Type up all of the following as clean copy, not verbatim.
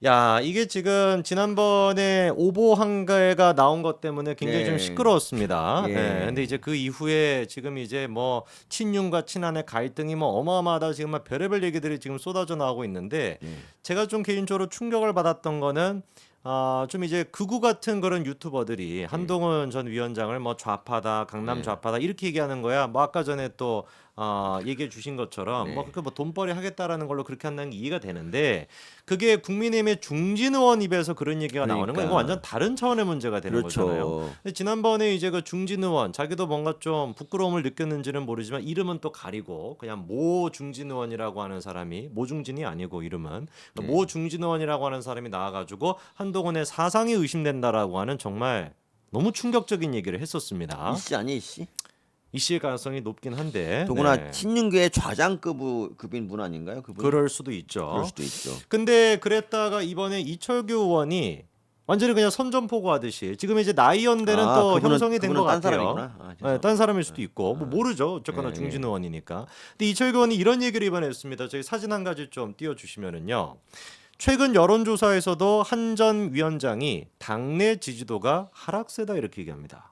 야, 이게 지금 지난번에 오보 한가가 나온 것 때문에 굉장히 좀 네. 시끄러웠습니다. 예. 근데 예. 이제 그 이후에 지금 이제 뭐 친윤과 친한의 갈등이 뭐 어마어마하다 지금 막 별의별 얘기들이 지금 쏟아져 나오고 있는데 예. 제가 좀 개인적으로 충격을 받았던 거는 좀 이제 극우 같은 그런 유튜버들이 한동훈 전 위원장을 뭐 좌파다, 강남 네. 좌파다 이렇게 얘기하는 거야. 뭐 아까 전에 또 얘기해 주신 것처럼 뭐 네. 그 뭐 돈벌이 하겠다라는 걸로 그렇게 한다는 게 이해가 되는데 그게 국민의힘의 중진 의원 입에서 그런 얘기가 나오는 건 이거 그러니까. 완전 다른 차원의 문제가 되는 거잖아요. 그렇죠. 근데 지난번에 이제 그 중진 의원 자기도 뭔가 좀 부끄러움을 느꼈는지는 모르지만 이름은 또 가리고 그냥 모 중진 의원이라고 하는 사람이 모중진이 아니고 이름은 네. 모 중진 의원이라고 하는 사람이 나와가지고 한동훈의 사상이 의심된다라고 하는 정말 너무 충격적인 얘기를 했었습니다. 이씨 아니 이씨? 이씨의 가능성이 높긴 한데 더구나 네. 친윤계의 좌장급인 분 아닌가요? 그분? 그럴 수도 있죠. 그럴 수도 있죠. 근데 그랬다가 이번에 이철규 의원이 완전히 그냥 선전포고 하듯이 지금 이제 나이연대는 또 형성이 된 것 딴 같아요. 사람이구나. 네, 죄송합니다. 딴 사람일 수도 있고 뭐 모르죠. 어쨌거나 예, 중진 예. 의원이니까. 근데 이철규 의원이 이런 얘기를 이번에 했습니다. 저희 사진 한 가지 좀 띄워주시면은요. 최근 여론조사에서도 한 전 위원장이 당내 지지도가 하락세다 이렇게 얘기합니다.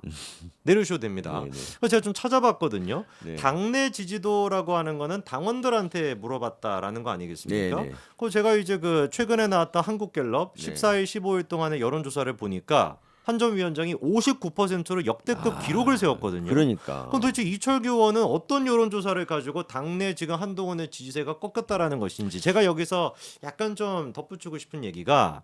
내려주셔도 됩니다. 네, 네. 그래서 제가 좀 찾아봤거든요. 네. 당내 지지도라고 하는 거는 당원들한테 물어봤다라는 거 아니겠습니까? 네, 네. 그 제가 이제 그 최근에 나왔던 한국갤럽 네. 14일 15일 동안의 여론조사를 보니까 한 전 위원장이 59%로 역대급 기록을 세웠거든요. 그러니까. 그럼 도대체 이철규 의원은 어떤 여론조사를 가지고 당내 지금 한동훈의 지지세가 꺾였다라는 것인지 제가 여기서 약간 좀 덧붙이고 싶은 얘기가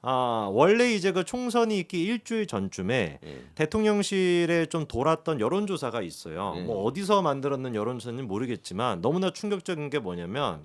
원래 이제 그 총선이 있기 일주일 전쯤에 예. 대통령실에 좀 돌았던 여론조사가 있어요. 네. 뭐 어디서 만들었는 여론조사인지 모르겠지만 너무나 충격적인 게 뭐냐면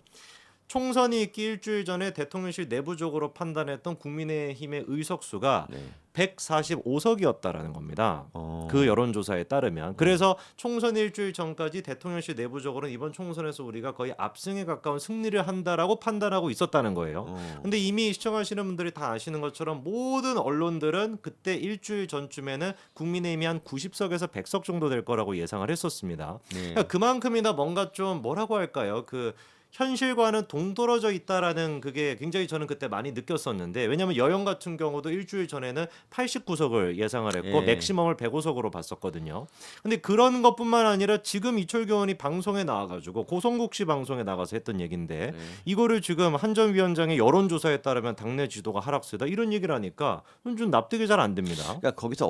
총선이 있기 일주일 전에 대통령실 내부적으로 판단했던 국민의힘의 의석수가 네. 145석이었다라는 겁니다. 어. 그 여론조사에 따르면 그래서 총선 일주일 전까지 대통령실 내부적으로는 이번 총선에서 우리가 거의 압승에 가까운 승리를 한다라고 판단하고 있었다는 거예요. 어. 근데 이미 시청하시는 분들이 다 아시는 것처럼 모든 언론들은 그때 일주일 전쯤에는 국민의힘이 한 90석에서 100석 정도 될 거라고 예상을 했었습니다. 네. 그러니까 그만큼이나 뭔가 좀 뭐라고 할까요? 그 현실과는 동떨어져 있다라는 그게 굉장히 저는 그때 많이 느꼈었는데 왜냐하면 여영 같은 경우도 일주일 전에는 89석을 예상을 했고 예. 맥시멈을 105석으로 봤었거든요. 근데 그런 것뿐만 아니라 지금 이철규 의원이 방송에 나와가지고 고성국 씨 방송에 나가서 했던 얘기인데 네. 이거를 지금 한 전 위원장의 여론조사에 따르면 당내 지도가 하락세다 이런 얘기를 하니까 좀 납득이 잘 안 됩니다. 그러니까 거기서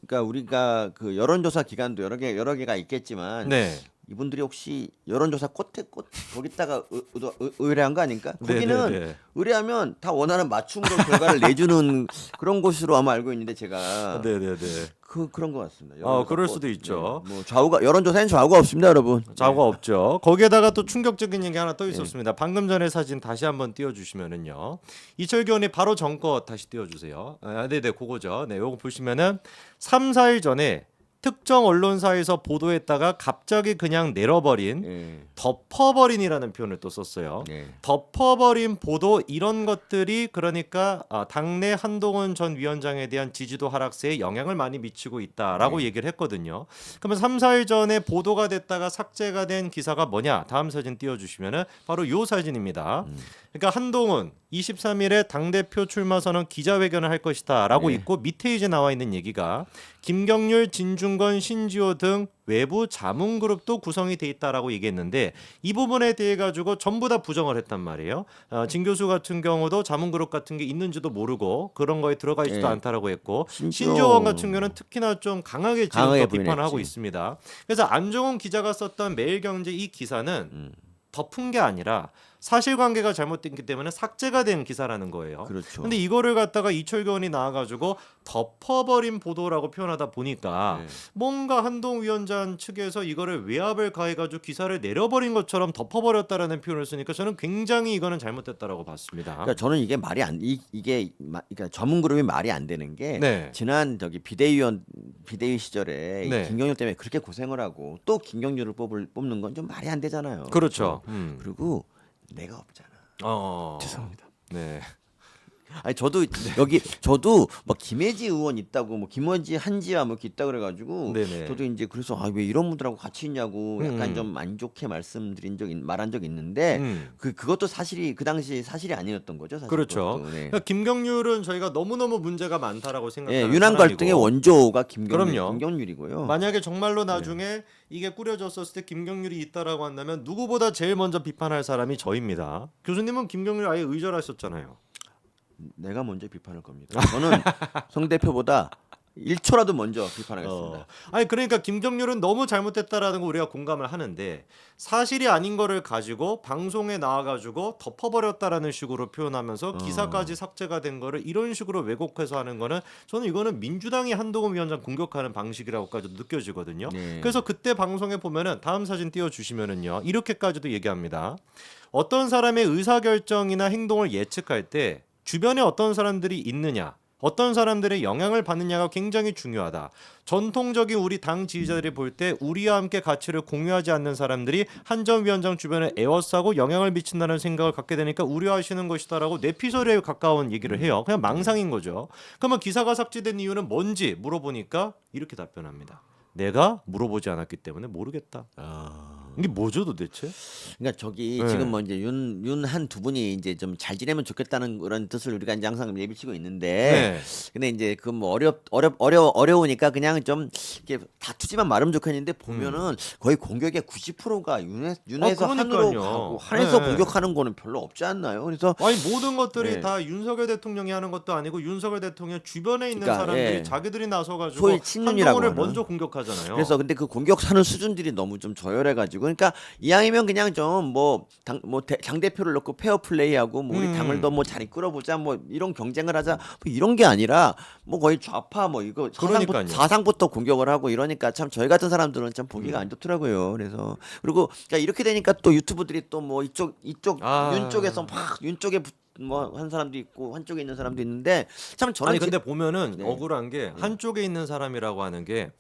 그러니까 우리가 그 여론조사 기관도 여러 개가 있겠지만 네. 이분들이 혹시 여론조사 꽃에 거기다가 의뢰한 거 아닙니까? 거기는 네, 네. 의뢰하면 다 원하는 맞춤으로 결과를 내주는 그런 곳으로 아마 알고 있는데 제가 네네네. 그런 것 같습니다. 그럴 꽃. 수도 있죠. 네. 뭐 좌우가 여론조사엔 좌우가 없습니다, 여러분. 좌우가 없죠. 거기에다가 또 충격적인 얘기 하나 떠 있었습니다. 방금 전에 사진 다시 한번 띄워주시면은요. 이철규 의원이 바로 전거 다시 띄워주세요. 네네, 그거죠. 네, 요거 보시면은 3, 4일 전에 특정 언론사에서 보도했다가 갑자기 그냥 내려버린 예. 덮어버린이라는 표현을 또 썼어요. 네. 덮어버린 보도 이런 것들이 그러니까 당내 한동훈 전 위원장에 대한 지지도 하락세에 영향을 많이 미치고 있다라고 얘기를 했거든요. 그러면 3, 4일 전에 보도가 됐다가 삭제가 된 기사가 뭐냐? 다음 사진 띄워주시면은 바로 요 사진입니다. 그러니까 한동훈 23일에 당대표 출마 선언 기자회견을 할 것이다라고 네. 있고 밑에 이제 나와 있는 얘기가 김경률, 진중권, 신지호 등 외부 자문그룹도 구성이 돼 있다라고 얘기했는데 이 부분에 대해 가지고 전부 다 부정을 했단 말이에요. 진 교수 같은 경우도 자문그룹 같은 게 있는지도 모르고 그런 거에 들어가 있지도 네. 않다라고 했고 심지어- 신지호 같은 경우는 특히나 좀 강하게 지금 강하게 비판을 하고 부인했지. 있습니다. 그래서 안종훈 기자가 썼던 매일경제 이 기사는 덮은 게 아니라 사실관계가 잘못됐기 때문에 삭제가 된 기사라는 거예요. 그렇죠. 근데 이거를 갖다가 이철규 의원이 나와가지고 덮어버린 보도라고 표현하다 보니까 네. 뭔가 한동 위원장 측에서 이거를 외압을 가해가지고 기사를 내려버린 것처럼 덮어버렸다라는 표현을 쓰니까 저는 굉장히 이거는 잘못됐다라고 봤습니다. 그러니까 저는 이게 말이 안 그러니까 전문 그룹이 말이 안 되는 게 네. 지난 비대위 시절에 이 네. 김경률 때문에 그렇게 고생을 하고 또 김경률을 뽑는 건 좀 말이 안 되잖아요. 그렇죠. 그리고 내가 없잖아. 어. 죄송합니다. 네. 아니 저도 여기 저도 막 김혜지 의원 있다고 뭐 김원지 한지아 뭐 이렇게 있다 그래가지고 네네. 저도 이제 그래서 아 왜 이런 분들하고 같이 있냐고 약간 좀 안 좋게 말한 적 있는데 그것도 사실이 그 당시 사실이 아니었던 거죠. 사실 그렇죠. 그것도. 네. 그러니까 김경률은 저희가 너무너무 문제가 많다라고 예, 생각하는 윤한 사람이고 갈등의 원조가 그럼요. 김경률이고요. 만약에 정말로 나중에 이게 꾸려졌었을 때 김경률이 있다라고 한다면 누구보다 제일 먼저 비판할 사람이 저입니다. 교수님은 김경률 아예 의절하셨잖아요. 내가 먼저 비판할 겁니다. 저는 송 대표보다 1초라도 먼저 비판하겠습니다. 아니 그러니까 김경률은 너무 잘못됐다라는 거 우리가 공감을 하는데 사실이 아닌 거를 가지고 방송에 나와가지고 덮어버렸다라는 식으로 표현하면서 기사까지 삭제가 된 거를 이런 식으로 왜곡해서 하는 거는 저는 이거는 민주당이 한동훈 위원장 공격하는 방식이라고까지 느껴지거든요. 네. 그래서 그때 방송에 보면은 다음 사진 띄워주시면은요 이렇게까지도 얘기합니다. 어떤 사람의 의사결정이나 행동을 예측할 때 주변에 어떤 사람들이 있느냐 어떤 사람들의 영향을 받느냐가 굉장히 중요하다. 전통적인 우리 당 지지자들이 볼 때 우리와 함께 가치를 공유하지 않는 사람들이 한 전 위원장 주변에 에워싸고 영향을 미친다는 생각을 갖게 되니까 우려하시는 것이다라고 뇌피셜에 가까운 얘기를 해요. 그냥 망상인 거죠. 그러면 기사가 삭제된 이유는 뭔지 물어보니까 이렇게 답변합니다. 내가 물어보지 않았기 때문에 모르겠다. 이게 뭐죠 도대체? 그러니까 저기 네. 지금 뭐 이제 윤한 두 분이 이제 좀 잘 지내면 좋겠다는 그런 뜻을 우리가 이제 항상 내비치고 있는데, 근데 이제 그 뭐 어려우니까 그냥 좀 이렇게 다투지만 말으면 좋겠는데 보면은 거의 공격의 90%가 윤에서 한으로 그러니까요. 가고 한에서 네. 공격하는 거는 별로 없지 않나요? 그래서 아니 모든 것들이 네. 다 윤석열 대통령이 하는 것도 아니고 윤석열 대통령 주변에 있는 그러니까, 사람들이 예. 자기들이 나서가지고 소위 친윤이라고 한동훈을 하는. 먼저 공격하잖아요. 그래서 근데 그 공격하는 수준들이 너무 좀 저열해가지고 그러니까 이왕이면 그냥 좀 뭐 당 대표를 놓고 페어 플레이하고 뭐 우리 당을 더 뭐 잘 이끌어보자 뭐 이런 경쟁을 하자 뭐 이런 게 아니라 뭐 거의 좌파 뭐 이거 그러니까요. 사상부터 공격을 하고 이러니까 참 저희 같은 사람들은 참 보기가 안 좋더라고요. 그래서 그리고 그러니까 이렇게 되니까 또 유튜브들이 또 뭐 이쪽 윤 쪽에서 막 윤 쪽에 뭐 한 사람도 있고 한쪽에 있는 사람도 있는데 참 저는 아니 근데 보면은 네. 억울한 게 한쪽에 있는 사람이라고 하는 게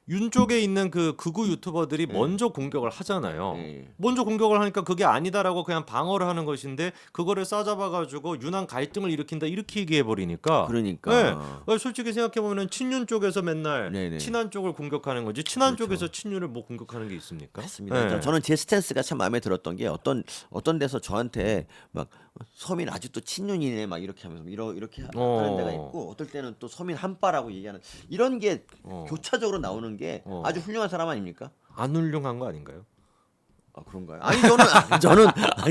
윤 쪽에 있는 그 극우 유튜버들이 먼저 공격을 하잖아요. 네. 먼저 공격을 하니까 그게 아니다라고 그냥 방어를 하는 것인데 그거를 싸잡아가지고 윤한 갈등을 일으킨다 이렇게 얘기해 버리니까. 그러니까 솔직히 생각해 보면은 친윤 쪽에서 맨날 네네. 친한 쪽을 공격하는 거지 친한 그렇죠. 쪽에서 친윤을 뭐 공격하는 게 있습니까? 맞습니다. 네. 저는 제 스탠스가 참 마음에 들었던 게 어떤 데서 저한테 막 서민 아직도 친윤이네 막 이렇게 하면서 이렇게 하는 데가 있고 어떨 때는 또 서민 한파라고 얘기하는 이런 게 교차적으로 나오는 게 아주 훌륭한 사람 아닙니까? 안 훌륭한 거 아닌가요? 아 그런가요?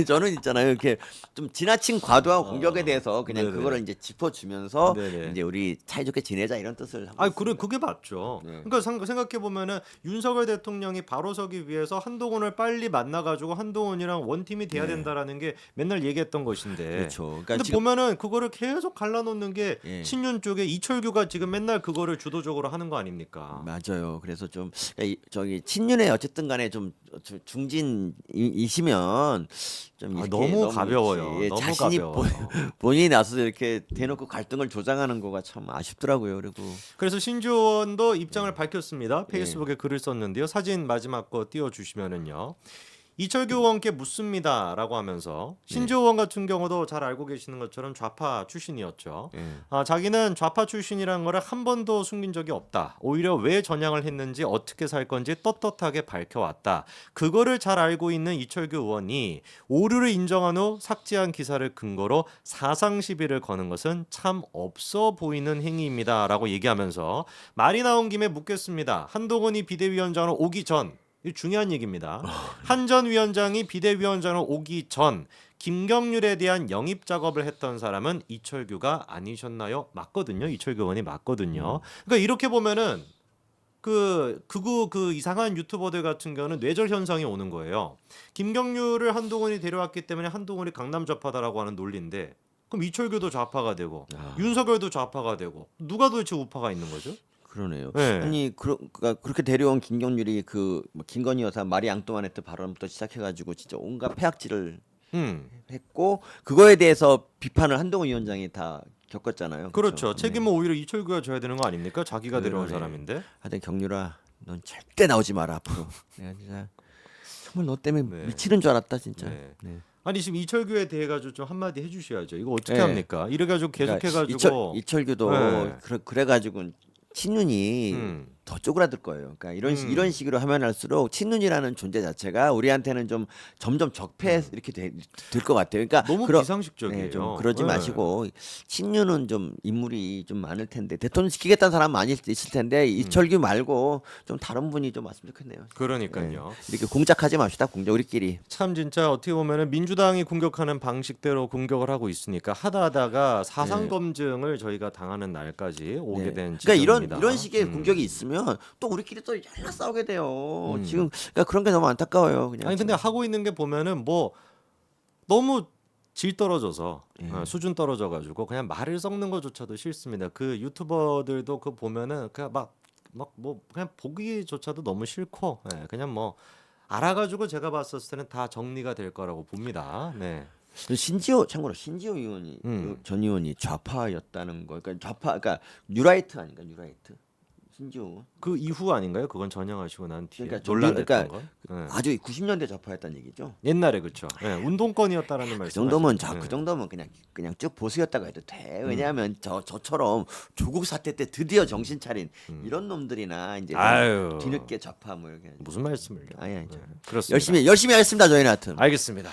저는 있잖아요. 이렇게 좀 지나친 과도한 공격에 대해서 그냥 네네. 그거를 이제 짚어주면서 네네. 이제 우리 사이좋게 지내자 이런 뜻을 하고 아니 있습니다. 그게 맞죠. 네. 그러니까 생각해 보면은 윤석열 대통령이 바로 서기 위해서 한동훈을 빨리 만나가지고 한동훈이랑 원팀이 돼야 된다라는 게 맨날 얘기했던 것인데. 그렇죠. 그러니까 근데 지금 보면은 그거를 계속 갈라놓는 게 예. 친윤 쪽에 이철규가 지금 맨날 그거를 주도적으로 하는 거 아닙니까? 맞아요. 그래서 좀 그러니까 저기 친윤에 어쨌든 간에 좀 중진이시면 좀 이렇게 너무 가벼워요. 이렇게 너무 자신이 가벼워요. 본인이 나서서 이렇게 대놓고 갈등을 조장하는 거가 참 아쉽더라고요. 그리고 그래서 신조원도 입장을 밝혔습니다. 페이스북에 글을 썼는데요. 사진 마지막 거 띄워주시면은요. 이철규 의원께 묻습니다라고 하면서 신조 의원 같은 경우도 잘 알고 계시는 것처럼 좌파 출신이었죠. 자기는 좌파 출신이라는 거를 한 번도 숨긴 적이 없다. 오히려 왜 전향을 했는지 어떻게 살 건지 떳떳하게 밝혀왔다. 그거를 잘 알고 있는 이철규 의원이 오류를 인정한 후 삭제한 기사를 근거로 사상 시비를 거는 것은 참 없어 보이는 행위입니다라고 얘기하면서 말이 나온 김에 묻겠습니다. 한동훈이 비대위원장으로 오기 전 이 중요한 얘기입니다. 한 전 위원장이 비대위원장으로 오기 전 김경률에 대한 영입 작업을 했던 사람은 이철규가 아니셨나요? 맞거든요. 이철규 의원이 맞거든요. 그러니까 이렇게 보면은 그 이상한 유튜버들 같은 경우는 뇌절 현상이 오는 거예요. 김경률을 한동훈이 데려왔기 때문에 한동훈이 강남 좌파다라고 하는 논리인데 그럼 이철규도 좌파가 되고 윤석열도 좌파가 되고 누가 도대체 우파가 있는 거죠? 그러네요. 네. 아니 그러니까 그렇게 데려온 김경률이 그 뭐 김건희 여사 마리 앙뚜아네트 발언부터 시작해가지고 진짜 온갖 폐악질을 했고 그거에 대해서 비판을 한동훈 위원장이 다 겪었잖아요. 그렇죠. 그렇죠? 책임은 오히려 이철규가 져야 되는 거 아닙니까? 자기가 데려온 그러네. 사람인데. 하여튼 경률아, 넌 절대 나오지 마라 앞으로. 내가 진짜 정말 너 때문에 네. 미치는 줄 알았다 진짜. 네. 네. 아니 지금 이철규에 대해 가지고 좀 한마디 해주셔야죠. 이거 어떻게 네. 합니까? 이래 가지고 계속 그러니까 해가지고 이철규도 네. 그래가지고 친윤이 음. 더 쪼그라들 거예요. 그러니까 이런 음. 식으로 하면 할수록 친윤이라는 존재 자체가 우리한테는 좀 점점 적폐 이렇게 될 것 같아요. 그러니까 너무 그러- 비상식적이에요. 네, 좀 그러지 네. 마시고 친윤은 좀 인물이 좀 많을 텐데 대통령 지키겠다는 사람 많이 있을 텐데 이철규 말고 좀 다른 분이 좀 왔으면 좋겠네요. 그러니까요. 이렇게 공작하지 맙시다. 공작 우리끼리. 참 진짜 어떻게 보면은 민주당이 공격하는 방식대로 공격을 하고 있으니까 하다가 사상 검증을 저희가 당하는 날까지 오게 네. 된 그러니까 지점입니다. 이런 식의 공격이 있으면 또 우리끼리 또 연락 싸우게 돼요. 음. 지금 그러니까 그런 게 너무 안타까워요. 그냥. 아니 근데 하고 있는 게 보면은 뭐 너무 질 떨어져서 수준 떨어져 가지고 그냥 말을 섞는 것조차도 싫습니다. 그 유튜버들도 그 보면은 그냥 막 뭐 그냥 보기조차도 너무 싫고 그냥 뭐 알아가지고 제가 봤었을 때는 다 정리가 될 거라고 봅니다. 네. 참고로 신지호 의원이 음. 전 의원이 좌파였다는 거. 그러니까 그러니까 뉴라이트 아닌가 뉴라이트. 신지호. 그 이후 아닌가요? 그건 전향하시고 난 뒤에 그러니까 논란됐던 그러니까 건. 네. 아주 90년대 좌파였다는 얘기죠. 옛날에 그렇죠. 운동권이었다라는 그 말씀. 정도면 그 정도면 그냥 쭉 보수였다고 해도 돼. 왜냐하면 저처럼 조국 사태 때 드디어 정신 차린 이런 놈들이나 이제 아유. 뒤늦게 좌파 뭐 이렇게 무슨 말씀을요? 아니 그렇습니다. 열심히 하겠습니다 저희는 하여튼. 알겠습니다.